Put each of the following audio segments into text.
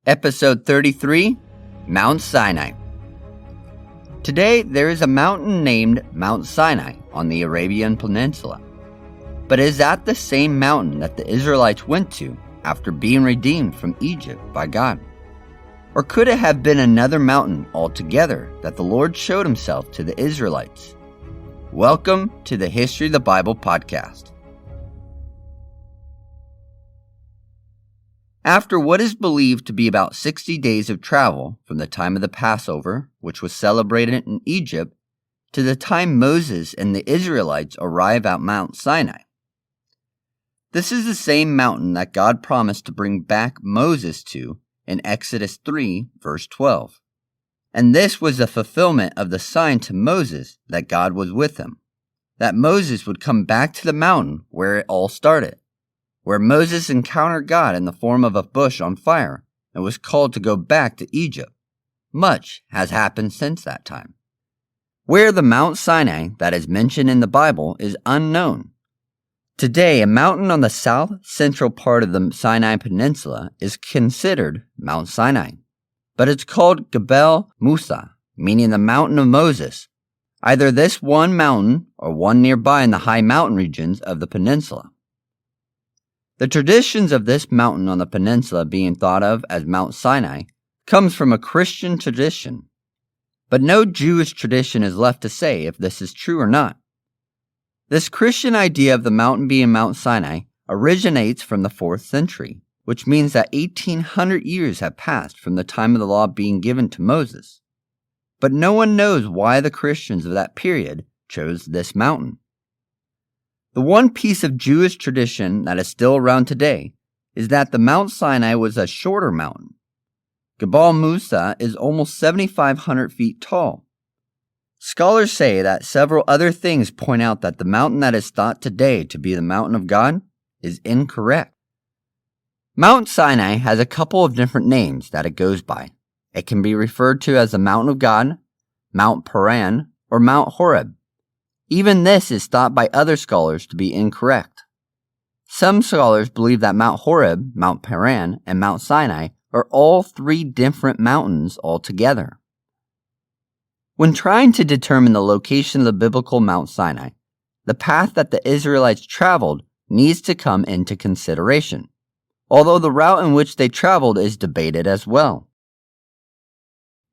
Episode 33, Mount Sinai. Today, there is a mountain named Mount Sinai on the Arabian Peninsula. But is that the same mountain that the Israelites went to after being redeemed from Egypt by God? Or could it have been another mountain altogether that the Lord showed himself to the Israelites? Welcome to the History of the Bible podcast. After what is believed to be about 60 days of travel from the time of the Passover, which was celebrated in Egypt, to the time Moses and the Israelites arrive at Mount Sinai. This is the same mountain that God promised to bring back Moses to in Exodus 3, verse 12. And this was the fulfillment of the sign to Moses that God was with him, that Moses would come back to the mountain where it all started, where Moses encountered God in the form of a bush on fire and was called to go back to Egypt. Much has happened since that time. Where the Mount Sinai that is mentioned in the Bible is unknown. Today, a mountain on the south-central part of the Sinai Peninsula is considered Mount Sinai, but it's called Jebel Musa, meaning the mountain of Moses, either this one mountain or one nearby in the high mountain regions of the peninsula. The traditions of this mountain on the peninsula being thought of as Mount Sinai comes from a Christian tradition, but no Jewish tradition is left to say if this is true or not. This Christian idea of the mountain being Mount Sinai originates from the 4th century, which means that 1800 years have passed from the time of the law being given to Moses. But no one knows why the Christians of that period chose this mountain. The one piece of Jewish tradition that is still around today is that the Mount Sinai was a shorter mountain. Jebel Musa is almost 7,500 feet tall. Scholars say that several other things point out that the mountain that is thought today to be the mountain of God is incorrect. Mount Sinai has a couple of different names that it goes by. It can be referred to as the Mountain of God, Mount Paran, or Mount Horeb. Even this is thought by other scholars to be incorrect. Some scholars believe that Mount Horeb, Mount Paran, and Mount Sinai are all three different mountains altogether. When trying to determine the location of the biblical Mount Sinai, the path that the Israelites traveled needs to come into consideration, although the route in which they traveled is debated as well.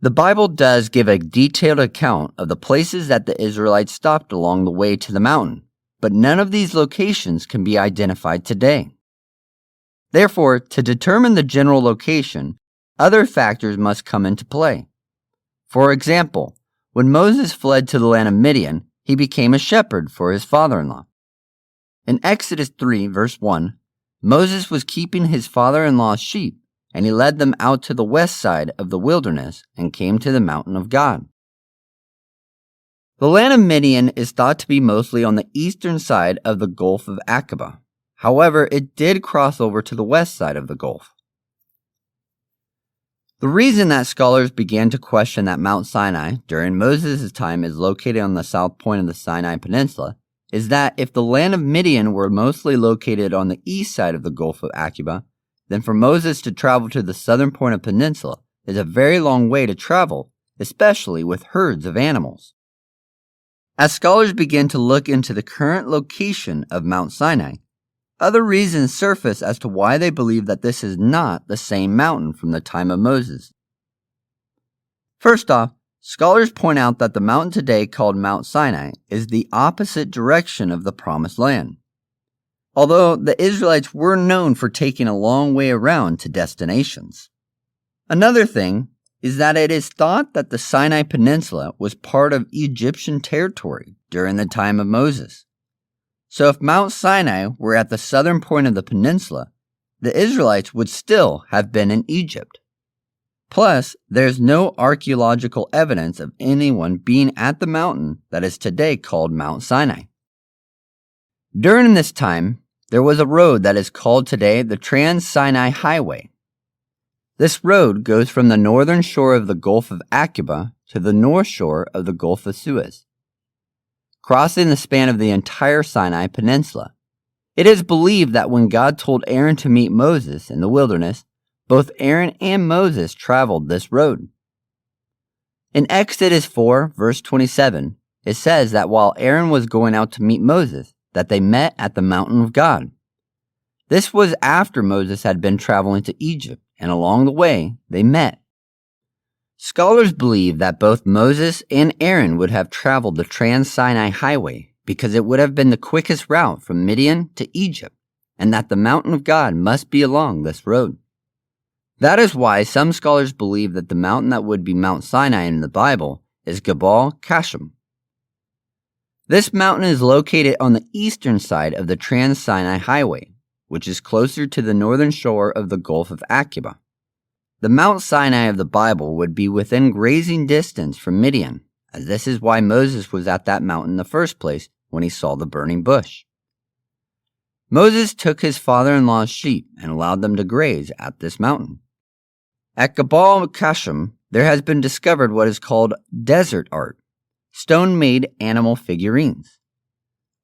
The Bible does give a detailed account of the places that the Israelites stopped along the way to the mountain, but none of these locations can be identified today. Therefore, to determine the general location, other factors must come into play. For example, when Moses fled to the land of Midian, he became a shepherd for his father-in-law. In Exodus 3, verse 1, Moses was keeping his father-in-law's sheep, and he led them out to the west side of the wilderness and came to the mountain of God. The land of Midian is thought to be mostly on the eastern side of the Gulf of Aqaba. However, it did cross over to the west side of the Gulf. The reason that scholars began to question that Mount Sinai during Moses' time is located on the south point of the Sinai Peninsula is that if the land of Midian were mostly located on the east side of the Gulf of Aqaba, then for Moses to travel to the southern point of the peninsula is a very long way to travel, especially with herds of animals. As scholars begin to look into the current location of Mount Sinai, other reasons surface as to why they believe that this is not the same mountain from the time of Moses. First off, scholars point out that the mountain today called Mount Sinai is the opposite direction of the Promised Land. Although the Israelites were known for taking a long way around to destinations. Another thing is that it is thought that the Sinai Peninsula was part of Egyptian territory during the time of Moses. So if Mount Sinai were at the southern point of the peninsula, the Israelites would still have been in Egypt. Plus, there's no archaeological evidence of anyone being at the mountain that is today called Mount Sinai. During this time, there was a road that is called today the Trans-Sinai Highway. This road goes from the northern shore of the Gulf of Aqaba to the north shore of the Gulf of Suez, crossing the span of the entire Sinai Peninsula. It is believed that when God told Aaron to meet Moses in the wilderness, both Aaron and Moses traveled this road. In Exodus 4, verse 27, it says that while Aaron was going out to meet Moses, that they met at the mountain of God. This was after Moses had been traveling to Egypt, and along the way, they met. Scholars believe that both Moses and Aaron would have traveled the Trans-Sinai Highway because it would have been the quickest route from Midian to Egypt, and that the mountain of God must be along this road. That is why some scholars believe that the mountain that would be Mount Sinai in the Bible is Gebal Kashem. This mountain is located on the eastern side of the Trans-Sinai Highway, which is closer to the northern shore of the Gulf of Aqaba. The Mount Sinai of the Bible would be within grazing distance from Midian, as this is why Moses was at that mountain in the first place when he saw the burning bush. Moses took his father-in-law's sheep and allowed them to graze at this mountain. At Gebal Kashem, there has been discovered what is called desert art, stone-made animal figurines.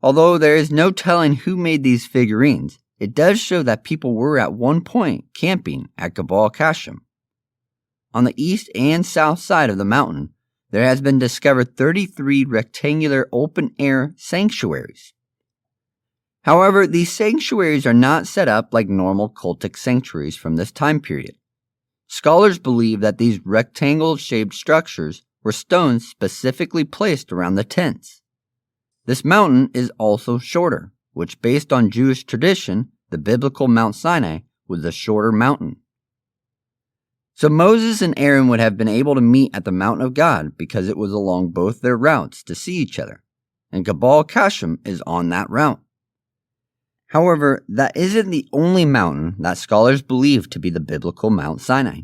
Although there is no telling who made these figurines, it does show that people were at one point camping at Gebal Kashem. On the east and south side of the mountain, there has been discovered 33 rectangular open-air sanctuaries. However, these sanctuaries are not set up like normal cultic sanctuaries from this time period. Scholars believe that these rectangle-shaped structures were stones specifically placed around the tents. This mountain is also shorter, which based on Jewish tradition, the biblical Mount Sinai was a shorter mountain. So Moses and Aaron would have been able to meet at the mountain of God because it was along both their routes to see each other, and Gebal Kashem is on that route. However, that isn't the only mountain that scholars believe to be the biblical Mount Sinai.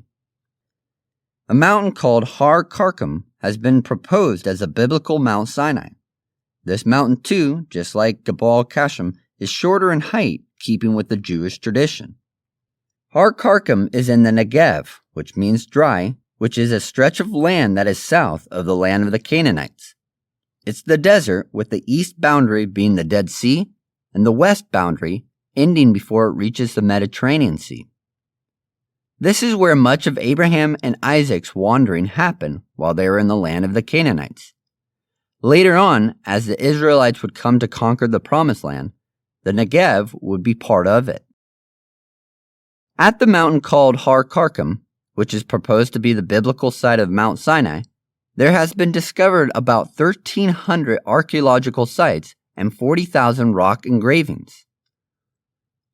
A mountain called Har Karkem has been proposed as a biblical Mount Sinai. This mountain too, just like Gebal Kashem, is shorter in height, keeping with the Jewish tradition. Har Karkem is in the Negev, which means dry, which is a stretch of land that is south of the land of the Canaanites. It's the desert, with the east boundary being the Dead Sea, and the west boundary ending before it reaches the Mediterranean Sea. This is where much of Abraham and Isaac's wandering happened while they were in the land of the Canaanites. Later on, as the Israelites would come to conquer the Promised Land, the Negev would be part of it. At the mountain called Har Karkem, which is proposed to be the biblical site of Mount Sinai, there has been discovered about 1,300 archaeological sites and 40,000 rock engravings.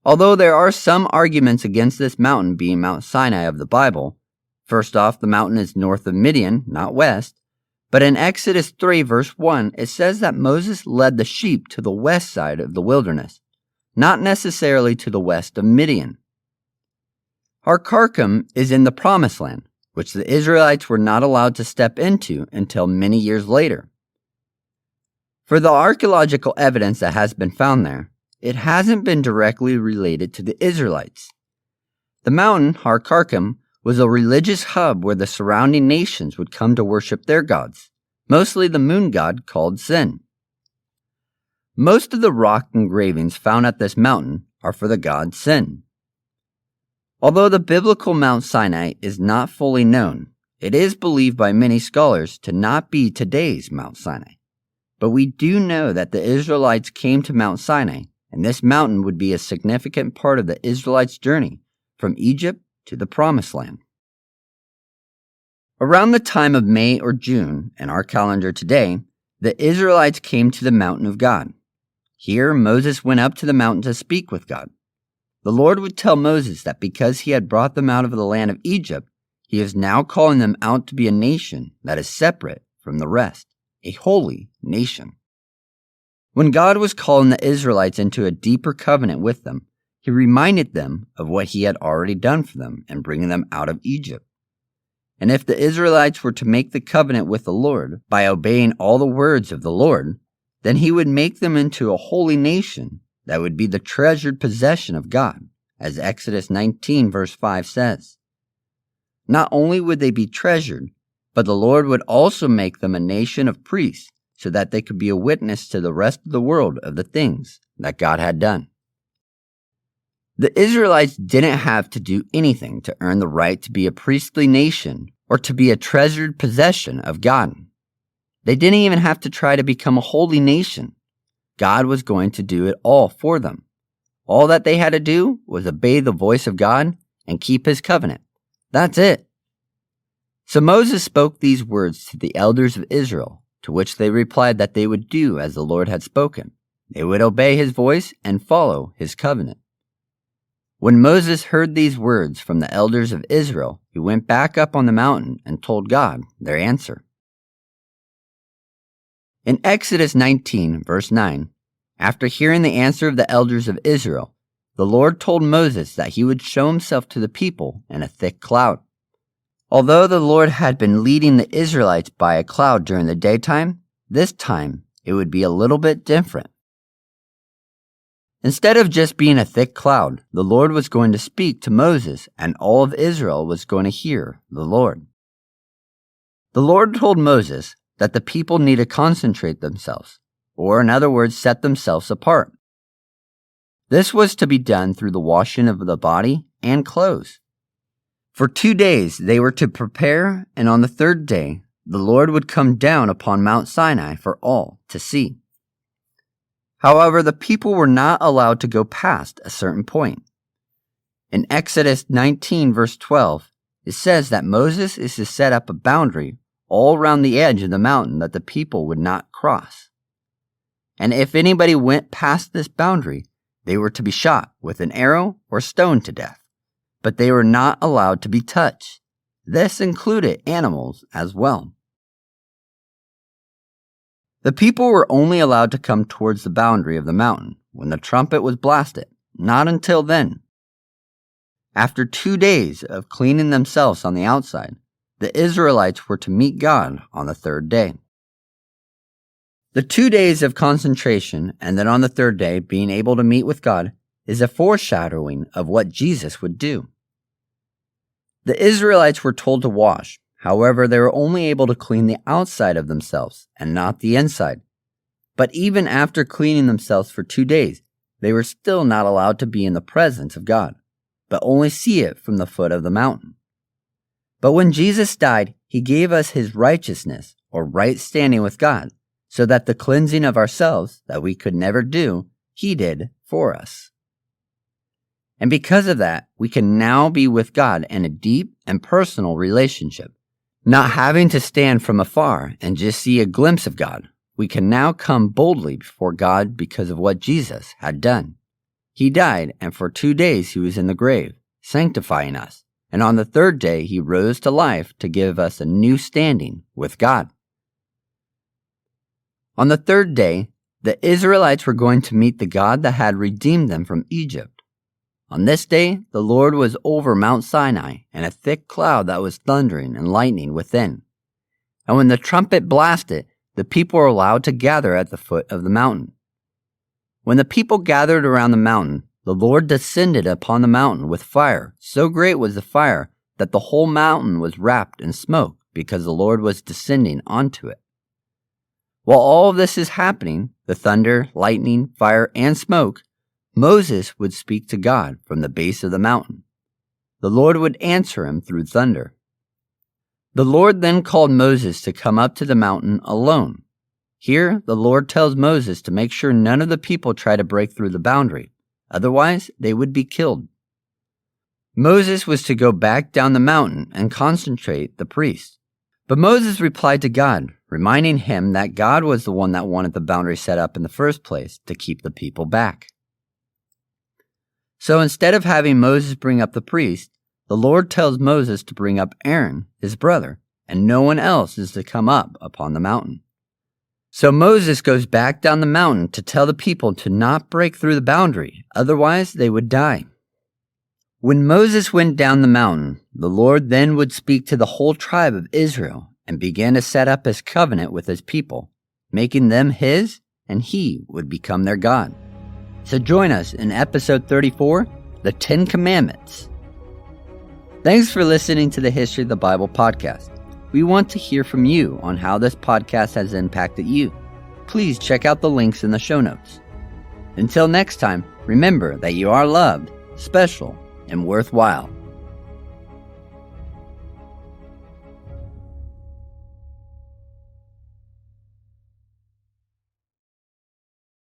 Although there are some arguments against this mountain being Mount Sinai of the Bible, first off, the mountain is north of Midian, not west, but in Exodus 3 verse 1, it says that Moses led the sheep to the west side of the wilderness, not necessarily to the west of Midian. Har Karkem is in the Promised Land, which the Israelites were not allowed to step into until many years later. For the archaeological evidence that has been found there, it hasn't been directly related to the Israelites. The mountain, Har Karkem, was a religious hub where the surrounding nations would come to worship their gods, mostly the moon god called Sin. Most of the rock engravings found at this mountain are for the god Sin. Although the biblical Mount Sinai is not fully known, it is believed by many scholars to not be today's Mount Sinai. But we do know that the Israelites came to Mount Sinai, and this mountain would be a significant part of the Israelites' journey from Egypt to the Promised Land. Around the time of May or June in our calendar today, the Israelites came to the mountain of God. Here, Moses went up to the mountain to speak with God. The Lord would tell Moses that because he had brought them out of the land of Egypt, he is now calling them out to be a nation that is separate from the rest, a holy nation. When God was calling the Israelites into a deeper covenant with them, he reminded them of what he had already done for them in bringing them out of Egypt. And if the Israelites were to make the covenant with the Lord by obeying all the words of the Lord, then he would make them into a holy nation that would be the treasured possession of God, as Exodus 19 verse 5 says. Not only would they be treasured, but the Lord would also make them a nation of priests so that they could be a witness to the rest of the world of the things that God had done. The Israelites didn't have to do anything to earn the right to be a priestly nation or to be a treasured possession of God. They didn't even have to try to become a holy nation. God was going to do it all for them. All that they had to do was obey the voice of God and keep His covenant. That's it. So Moses spoke these words to the elders of Israel, to which they replied that they would do as the Lord had spoken. They would obey His voice and follow His covenant. When Moses heard these words from the elders of Israel, he went back up on the mountain and told God their answer. In Exodus 19, verse 9, after hearing the answer of the elders of Israel, the Lord told Moses that He would show Himself to the people in a thick cloud. Although the Lord had been leading the Israelites by a cloud during the daytime, this time it would be a little bit different. Instead of just being a thick cloud, the Lord was going to speak to Moses, and all of Israel was going to hear the Lord. The Lord told Moses that the people need to concentrate themselves, or in other words, set themselves apart. This was to be done through the washing of the body and clothes. For 2 days they were to prepare, and on the third day the Lord would come down upon Mount Sinai for all to see. However, the people were not allowed to go past a certain point. In Exodus 19, verse 12, it says that Moses is to set up a boundary all around the edge of the mountain that the people would not cross. And if anybody went past this boundary, they were to be shot with an arrow or stoned to death. But they were not allowed to be touched. This included animals as well. The people were only allowed to come towards the boundary of the mountain when the trumpet was blasted, not until then. After 2 days of cleaning themselves on the outside, the Israelites were to meet God on the third day. The 2 days of concentration and then on the third day being able to meet with God is a foreshadowing of what Jesus would do. The Israelites were told to wash. However, they were only able to clean the outside of themselves and not the inside. But even after cleaning themselves for 2 days, they were still not allowed to be in the presence of God, but only see it from the foot of the mountain. But when Jesus died, He gave us His righteousness, or right standing with God, so that the cleansing of ourselves that we could never do, He did for us. And because of that, we can now be with God in a deep and personal relationship. Not having to stand from afar and just see a glimpse of God, we can now come boldly before God because of what Jesus had done. He died, and for 2 days He was in the grave, sanctifying us. And on the third day He rose to life to give us a new standing with God. On the third day, the Israelites were going to meet the God that had redeemed them from Egypt. On this day, the Lord was over Mount Sinai in a thick cloud that was thundering and lightning within. And when the trumpet blasted, the people were allowed to gather at the foot of the mountain. When the people gathered around the mountain, the Lord descended upon the mountain with fire. So great was the fire that the whole mountain was wrapped in smoke because the Lord was descending onto it. While all of this is happening, the thunder, lightning, fire, and smoke, Moses would speak to God from the base of the mountain. The Lord would answer him through thunder. The Lord then called Moses to come up to the mountain alone. Here, the Lord tells Moses to make sure none of the people try to break through the boundary. Otherwise, they would be killed. Moses was to go back down the mountain and concentrate the priests. But Moses replied to God, reminding him that God was the one that wanted the boundary set up in the first place to keep the people back. So instead of having Moses bring up the priest, the Lord tells Moses to bring up Aaron, his brother, and no one else is to come up upon the mountain. So Moses goes back down the mountain to tell the people to not break through the boundary, otherwise they would die. When Moses went down the mountain, the Lord then would speak to the whole tribe of Israel and began to set up His covenant with His people, making them His, and He would become their God. So join us in episode 34, the 10 Commandments. Thanks for listening to the History of the Bible podcast. We want to hear from you on how this podcast has impacted you. Please check out the links in the show notes. Until next time, remember that you are loved special, and worthwhile.